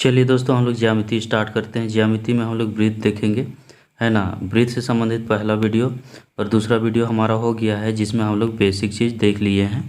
चलिए दोस्तों, हम लोग ज्यामिति स्टार्ट करते हैं। ज्यामिति में हम लोग वृत्त देखेंगे, है ना। वृत्त से संबंधित पहला वीडियो और दूसरा वीडियो हमारा हो गया है, जिसमें हम लोग बेसिक चीज़ देख लिए हैं।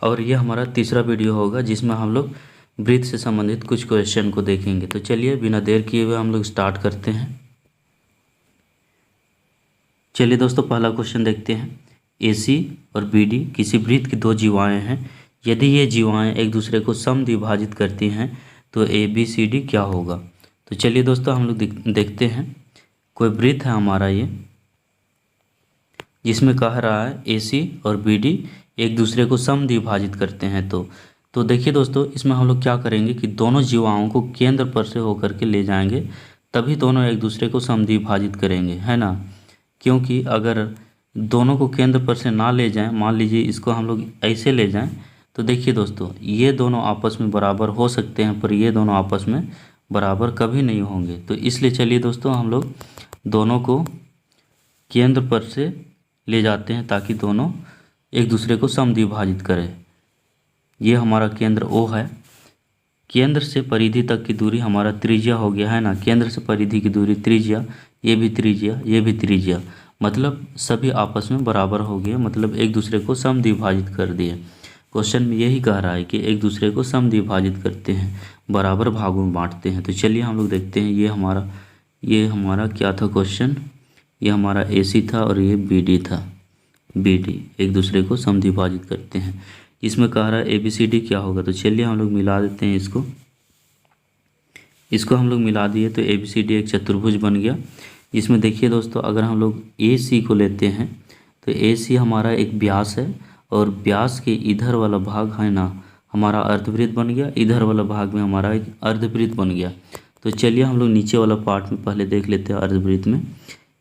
और ये हमारा तीसरा वीडियो होगा, जिसमें हम लोग वृत्त से संबंधित कुछ क्वेश्चन को देखेंगे। तो चलिए बिना देर किए हुए हम लोग स्टार्ट करते हैं। चलिए दोस्तों, पहला क्वेश्चन देखते हैं। AC और BD किसी वृत्त की दो जीवाएँ हैं। यदि ये जीवाएँ एक दूसरे को समद्विभाजित करती हैं तो ABCD क्या होगा। तो चलिए दोस्तों, हम लोग देखते हैं। कोई वृत्त है हमारा ये, जिसमें कह रहा है AC और BD एक दूसरे को समद्विभाजित करते हैं। तो देखिए दोस्तों, इसमें हम लोग क्या करेंगे कि दोनों जीवाओं को केंद्र पर से होकर के ले जाएंगे, तभी दोनों एक दूसरे को समद्विभाजित करेंगे, है ना। क्योंकि अगर दोनों को केंद्र पर से ना ले जाएं, मान लीजिए इसको हम लोग ऐसे ले जाएं, तो देखिए दोस्तों, ये दोनों आपस में बराबर हो सकते हैं, पर ये दोनों आपस में बराबर कभी नहीं होंगे। तो इसलिए चलिए दोस्तों, हम लोग दोनों को केंद्र पर से ले जाते हैं ताकि दोनों एक दूसरे को समद्विभाजित करें। ये हमारा केंद्र O है। केंद्र से परिधि तक की दूरी हमारा त्रिज्या हो गया, है ना। केंद्र से परिधि की दूरी त्रिज्या, ये भी त्रिज्या, ये भी त्रिज्या, मतलब सभी आपस में बराबर हो गए, मतलब एक दूसरे को समद्विभाजित कर दिए। क्वेश्चन में यही कह रहा है कि एक दूसरे को समद्विभाजित करते हैं, बराबर भागों में बांटते हैं। तो चलिए हम लोग देखते हैं। ये हमारा क्या था क्वेश्चन, ये हमारा AC था और ये BD था। BD एक दूसरे को समद्विभाजित करते हैं। इसमें कह रहा है ABCD क्या होगा। तो चलिए हम लोग मिला देते हैं इसको हम लोग मिला दिए तो ABCD एक चतुर्भुज बन गया। इसमें देखिए दोस्तों, अगर हम लोग AC को लेते हैं तो AC हमारा एक व्यास है, और व्यास के इधर वाला भाग है ना हमारा अर्धवृत्त बन गया, इधर वाला भाग में हमारा एक अर्धवृत्त बन गया। तो चलिए हम लोग नीचे वाला पार्ट में पहले देख लेते हैं। अर्धवृत्त में,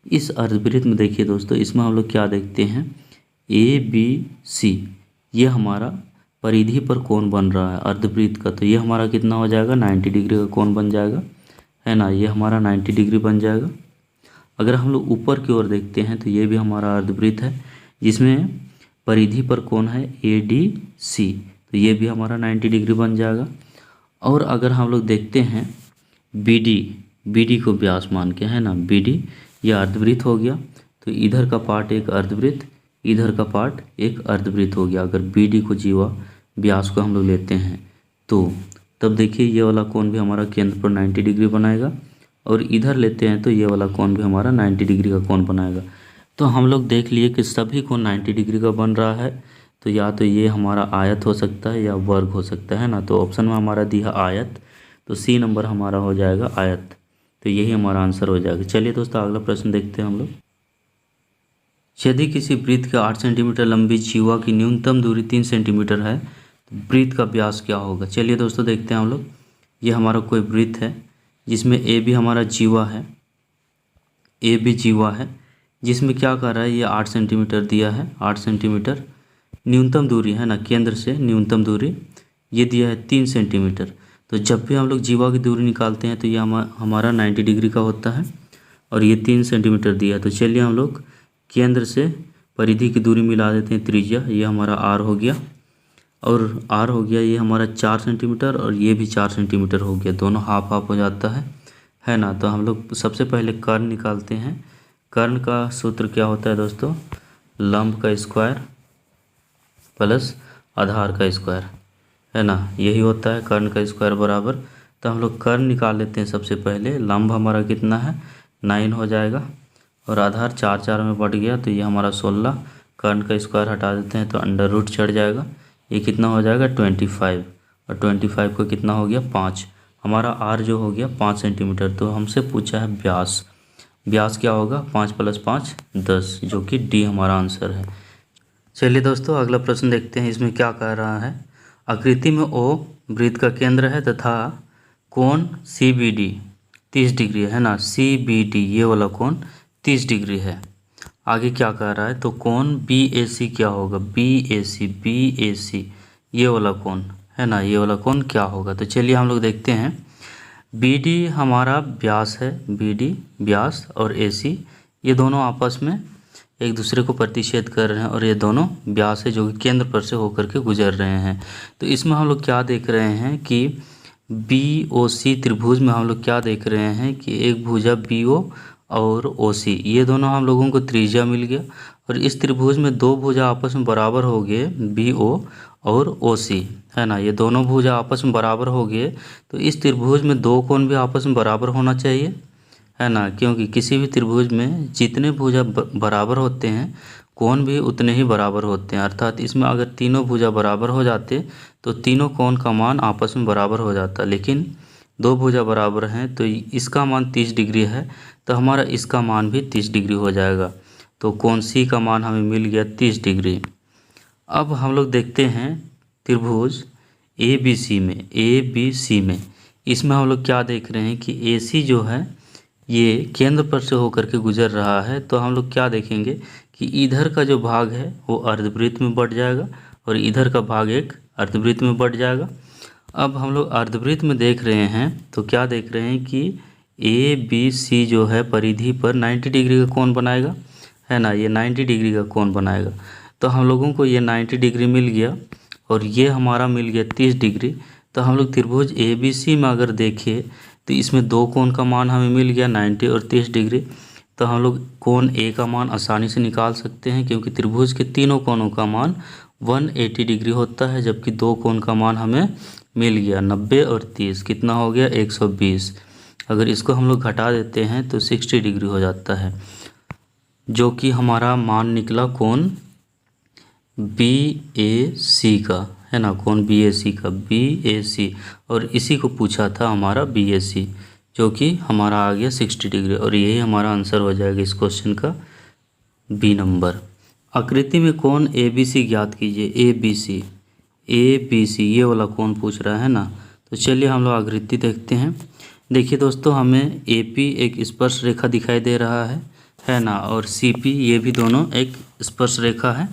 इस अर्धवृत्त में देखिए दोस्तों, इसमें हम लोग क्या देखते हैं, ABC ये हमारा परिधि पर कोण बन रहा है अर्धवृत्त का। तो ये हमारा कितना हो जाएगा, 90 डिग्री का कोण बन जाएगा, है ना। ये हमारा 90 डिग्री बन जाएगा। अगर हम लोग ऊपर की ओर देखते हैं तो ये भी हमारा अर्धवृत्त है, जिसमें परिधि पर कोण है ADC, तो ये भी हमारा 90 डिग्री बन जाएगा। और अगर हम लोग देखते हैं BD को व्यास मान के, है ना, BD ये अर्धवृत्त हो गया। तो इधर का पार्ट एक अर्धवृत्त, इधर का पार्ट एक अर्धवृत्त हो गया। अगर BD को जीवा व्यास को हम लोग लेते हैं तो तब देखिए ये वाला कोण भी हमारा केंद्र पर 90 डिग्री बनाएगा, और इधर लेते हैं तो ये वाला कोण भी हमारा 90 डिग्री का कोण बनाएगा। तो हम लोग देख लिए कि सभी कोण 90 डिग्री का बन रहा है। तो या तो ये हमारा आयत हो सकता है या वर्ग हो सकता है ना। तो ऑप्शन में हमारा दिया आयत, तो C नंबर हमारा हो जाएगा आयत। तो यही हमारा आंसर हो जाएगा। चलिए दोस्तों, अगला प्रश्न देखते हैं हम लोग। यदि किसी वृत्त के 8 सेंटीमीटर लंबी जीवा की न्यूनतम दूरी 3 सेंटीमीटर है, तो वृत्त का व्यास क्या होगा। चलिए दोस्तों, देखते हैं हम लोग। ये हमारा कोई वृत्त है, जिसमें AB हमारा जीवा है, AB जीवा है, जिसमें क्या कर रहा है, ये 8 सेंटीमीटर दिया है। 8 सेंटीमीटर न्यूनतम दूरी है ना, केंद्र से न्यूनतम दूरी ये दिया है 3 सेंटीमीटर। तो जब भी हम लोग जीवा की दूरी निकालते हैं तो ये हमारा 90 डिग्री का होता है, और ये 3 सेंटीमीटर दिया है। तो चलिए हम लोग केंद्र से परिधि की दूरी मिला देते हैं, त्रिज्या, ये हमारा R हो गया, और R हो गया ये हमारा 4 सेंटीमीटर, और ये भी 4 सेंटीमीटर हो गया। दोनों हाफ हाफ हो जाता है ना। तो हम लोग सबसे पहले कर्ण निकालते हैं। कर्ण का सूत्र क्या होता है दोस्तों, लंब का स्क्वायर प्लस आधार का स्क्वायर, है ना। यही होता है कर्ण का स्क्वायर बराबर। तो हम लोग कर्ण निकाल लेते हैं सबसे पहले। लंब हमारा कितना है, 9 हो जाएगा, और आधार 4 में बढ़ गया, तो ये हमारा 16। कर्ण का स्क्वायर हटा देते हैं तो अंडर रूट चढ़ जाएगा, ये कितना हो जाएगा 25, और 25 को कितना हो गया 5। हमारा R जो हो गया 5 सेंटीमीटर। तो हमसे पूछा है व्यास, व्यास क्या होगा, 5 + 5 10, जो कि D हमारा आंसर है। चलिए दोस्तों, अगला प्रश्न देखते हैं। इसमें क्या कह रहा है, आकृति में O वृत्त का केंद्र है तथा कोण CBD 30 डिग्री है ना। CBD ये वाला कोण 30 डिग्री है। आगे क्या कह रहा है, तो कोण BAC क्या होगा, BAC ये वाला कोण है ना, ये वाला कोण क्या होगा। तो चलिए हम लोग देखते हैं। BD हमारा व्यास है, BD व्यास, और AC ये दोनों आपस में एक दूसरे को प्रतिच्छेद कर रहे हैं, और ये दोनों व्यास है जो कि केंद्र पर से होकर के गुजर रहे हैं। तो इसमें हम लोग क्या देख रहे हैं कि BOC त्रिभुज में हम लोग क्या देख रहे हैं कि एक भुजा BO और OC, ये दोनों हम लोगों को त्रिज्या मिल गया। और इस त्रिभुज में दो भुजा आपस में बराबर हो गए, BO और OC, है ना। ये दोनों भुजा आपस में बराबर हो गए, तो इस त्रिभुज में दो कोण भी आपस में बराबर होना चाहिए, है ना। क्योंकि किसी भी त्रिभुज में जितने भुजा बराबर होते हैं, कोण भी उतने ही बराबर होते हैं। अर्थात इसमें अगर तीनों भुजा बराबर हो जाते तो तीनों कोण का मान आपस में बराबर हो जाता, लेकिन दो भुजा बराबर हैं तो इसका मान 30 डिग्री है, तो हमारा इसका मान भी 30 डिग्री हो जाएगा। तो कोण C का मान हमें मिल गया 30 डिग्री। अब हम लोग देखते हैं त्रिभुज ABC में इसमें हम लोग क्या देख रहे हैं कि AC जो है ये केंद्र पर से होकर के गुजर रहा है। तो हम लोग क्या देखेंगे कि इधर का जो भाग है वो अर्धवृत्त में बढ़ जाएगा और इधर का भाग एक अर्धवृत्त में बढ़ जाएगा। अब हम लोग अर्धवृत्त में देख रहे हैं तो क्या देख रहे हैं कि ABC जो है परिधि पर 90 डिग्री का कोण बनाएगा, है ना। ये 90 डिग्री का कोण बनाएगा। तो हम लोगों को ये 90 डिग्री मिल गया और ये हमारा मिल गया 30 डिग्री। तो हम लोग त्रिभुज ABC में अगर देखें तो इसमें दो कोण का मान हमें मिल गया 90 और 30 डिग्री। तो हम लोग कोण A का मान आसानी से निकाल सकते हैं, क्योंकि त्रिभुज के तीनों कोणों का मान 180 डिग्री होता है, जबकि दो कोण का मान हमें मिल गया 90 और 30, कितना हो गया 120। अगर इसको हम लोग घटा देते हैं तो 60 डिग्री हो जाता है, जो कि हमारा मान निकला कोण BAC का, है ना। कोण BAC का, BAC, और इसी को पूछा था हमारा BAC, जो कि हमारा आ गया 60 डिग्री, और यही हमारा आंसर हो जाएगा इस क्वेश्चन का B नंबर। आकृति में कोण ABC ज्ञात कीजिए। ABC ये वाला कोण पूछ रहा है ना। तो चलिए हम लोग आकृति देखते हैं। देखिए दोस्तों, हमें AP एक स्पर्श रेखा दिखाई दे रहा है ना, और CP ये भी दोनों एक स्पर्श रेखा है।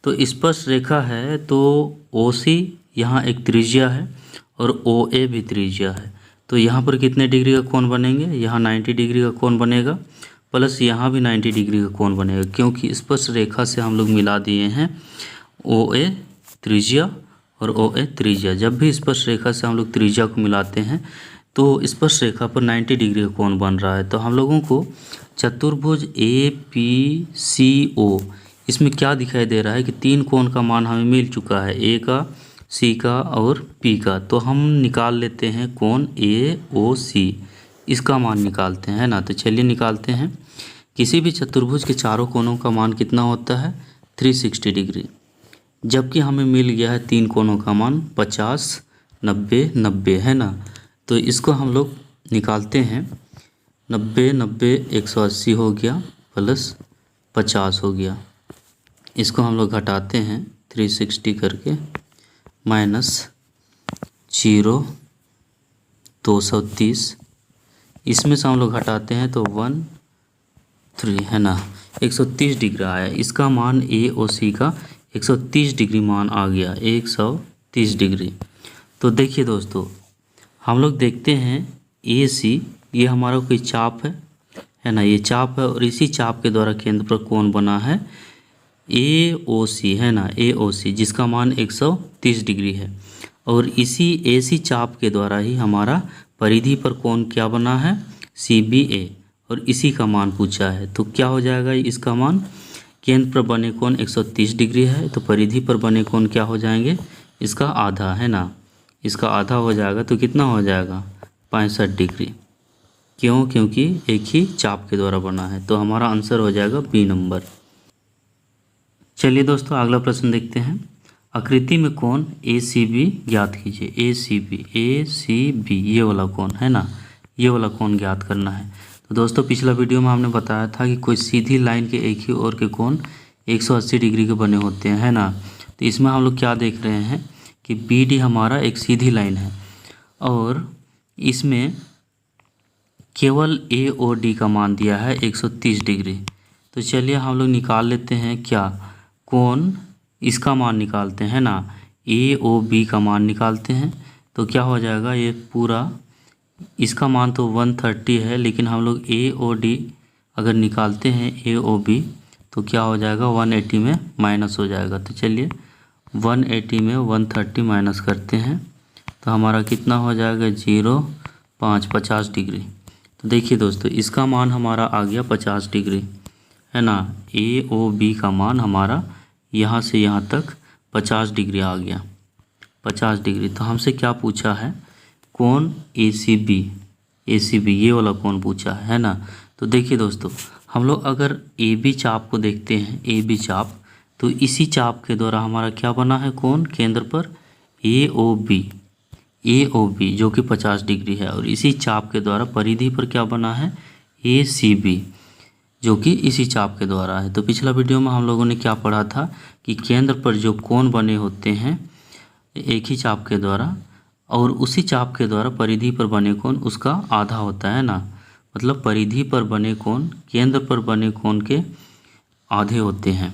तो स्पर्श रेखा है तो OC यहाँ एक त्रिज्या है और OA भी त्रिज्या है। तो यहाँ पर कितने डिग्री का कोण बनेंगे, यहाँ 90 डिग्री का कोण बनेगा, प्लस यहाँ भी 90 डिग्री का कोण बनेगा, क्योंकि स्पर्श रेखा से हम लोग मिला दिए हैं OA त्रिज्या और OA त्रिज्या। जब भी स्पर्श रेखा से हम लोग त्रिज्या को मिलाते हैं तो स्पर्श रेखा पर 90 डिग्री का कोण बन रहा है। तो हम लोगों को चतुर्भुज APCO इसमें क्या दिखाई दे रहा है कि तीन कोण का मान हमें मिल चुका है, A का, C का और P का। तो हम निकाल लेते हैं कोण AOC, इसका मान निकालते हैं, है ना। तो चलिए निकालते हैं। किसी भी चतुर्भुज के चारों कोणों का मान कितना होता है 360 डिग्री, जबकि हमें मिल गया है तीन कोणों का मान 50, 90, 90, है ना। तो इसको हम लोग निकालते हैं। 90, 90, 180 हो गया, प्लस 50 हो गया। इसको हम लोग घटाते हैं 360 करके, माइनस 0, 230, इसमें से हम लोग घटाते हैं तो 13, है ना। 130 डिग्री आया। इसका मान AOC का 130 डिग्री मान आ गया, 130 डिग्री। तो देखिए दोस्तों, हम लोग देखते हैं AC ये हमारा कोई चाप है ना, ये चाप है, और इसी चाप के द्वारा केंद्र पर कोण बना है AOC, है ना, AOC, जिसका मान 130 डिग्री है। और इसी AC चाप के द्वारा ही हमारा परिधि पर कोण क्या बना है CBA, और इसी का मान पूछा है। तो क्या हो जाएगा इसका मान, केंद्र पर बने कोण 130 डिग्री है, तो परिधि पर बने कोण क्या हो जाएंगे, इसका आधा, है ना, इसका आधा हो जाएगा। तो कितना हो जाएगा 65 डिग्री। क्यों, क्योंकि एक ही चाप के द्वारा बना है। तो हमारा आंसर हो जाएगा B नंबर। चलिए दोस्तों अगला प्रश्न देखते हैं। आकृति में कोण ACB ज्ञात कीजिए। ACB ये वाला कोण, है ना, ये वाला कोण ज्ञात करना है। तो दोस्तों पिछला वीडियो में हमने बताया था कि कोई सीधी लाइन के एक ही ओर के कोण 180 डिग्री के बने होते हैं, है ना। तो इसमें हम लोग क्या देख रहे हैं कि BD हमारा एक सीधी लाइन है और इसमें केवल AOD का मान दिया है 130 डिग्री। तो चलिए हम लोग निकाल लेते हैं क्या, कोण इसका मान निकालते हैं ना, AOB का मान निकालते हैं। तो क्या हो जाएगा, ये पूरा इसका मान तो 130 है, लेकिन हम लोग AOD अगर निकालते हैं AOB तो क्या हो जाएगा 180 में माइनस हो जाएगा। तो चलिए 180 में 130 माइनस करते हैं तो हमारा कितना हो जाएगा 0.5 50 डिग्री। तो देखिए दोस्तों इसका मान हमारा आ गया 50 डिग्री, है ना। AOB का मान हमारा यहाँ से यहाँ तक 50 डिग्री आ गया, 50 डिग्री। तो हमसे क्या पूछा है, कोण ACB ये वाला कोण पूछा है ना। तो देखिए दोस्तों हम लोग अगर AB चाप को देखते हैं, AB चाप, तो इसी चाप के द्वारा हमारा क्या बना है कोण केंद्र पर AOB जो कि 50 डिग्री है, और इसी चाप के द्वारा परिधि पर क्या बना है ACB जो कि इसी चाप के द्वारा है। तो पिछला वीडियो में हम लोगों ने क्या पढ़ा था कि केंद्र पर जो कोण बने होते हैं एक ही चाप के द्वारा, और उसी चाप के द्वारा परिधि पर बने कोण उसका आधा होता है ना। मतलब परिधि पर बने कोण केंद्र पर बने कोण के आधे होते हैं,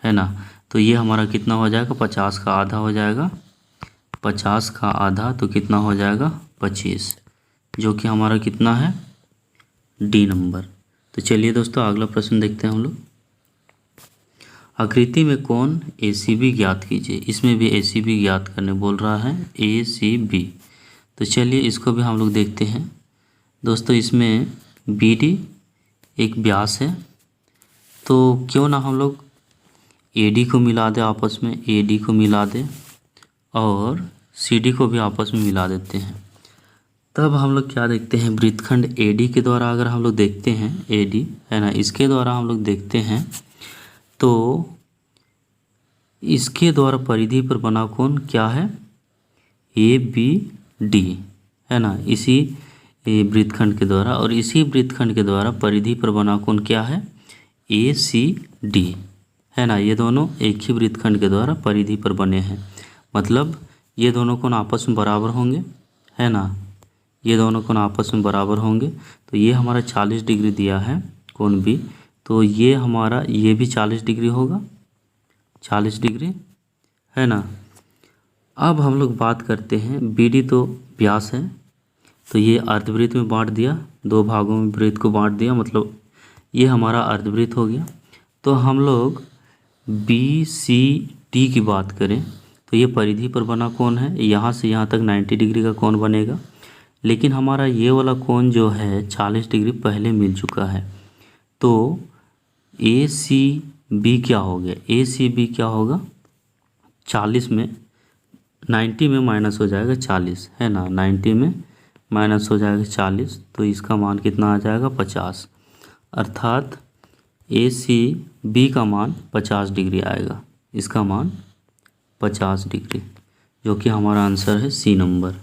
है ना। तो ये हमारा कितना हो जाएगा, 50 का आधा हो जाएगा, 50 का आधा तो कितना हो जाएगा 25, जो कि हमारा कितना है D नंबर। तो चलिए दोस्तों अगला प्रश्न देखते हैं हम लोग। आकृति में कोण ACB ज्ञात कीजिए। इसमें भी ACB ज्ञात करने बोल रहा है, ACB। तो चलिए इसको भी हम लोग देखते हैं दोस्तों। इसमें BD एक व्यास है, तो क्यों ना हम लोग AD को मिला दें आपस में, AD को मिला दें और CD को भी आपस में मिला देते हैं। तब हम लोग क्या देखते हैं, वृत्तखंड AD के द्वारा अगर हम लोग देखते हैं, AD है ना, इसके द्वारा हम लोग देखते हैं तो इसके द्वारा परिधि पर बना कोण क्या है ABD, है ना, इसी वृत्तखंड के द्वारा, और इसी वृत्तखंड के द्वारा परिधि पर बना कोण क्या है ACD, है ना। ये दोनों एक ही वृत्तखंड के द्वारा परिधि पर बने हैं, मतलब ये दोनों कोण आपस में बराबर होंगे, है ना, ये दोनों कोण आपस में बराबर होंगे। तो ये हमारा 40 डिग्री दिया है कोण B, तो ये हमारा ये भी 40 डिग्री होगा, 40 डिग्री, है ना। अब हम लोग बात करते हैं BD तो व्यास है, तो ये अर्धवृत्त में बांट दिया, दो भागों में वृत्त को बांट दिया, मतलब ये हमारा अर्धवृत्त हो गया। तो हम लोग BCD की बात करें तो ये परिधि पर बना कोण है, यहाँ से यहाँ तक 90 डिग्री का कोण बनेगा, लेकिन हमारा ये वाला कोण जो है 40 डिग्री पहले मिल चुका है। तो ACB क्या हो गया, ACB क्या होगा 40 में 90 में माइनस हो जाएगा 40, है ना, 90 में माइनस हो जाएगा 40, तो इसका मान कितना आ जाएगा 50, अर्थात ACB का मान 50 डिग्री आएगा, इसका मान 50 डिग्री, जो कि हमारा आंसर है C नंबर।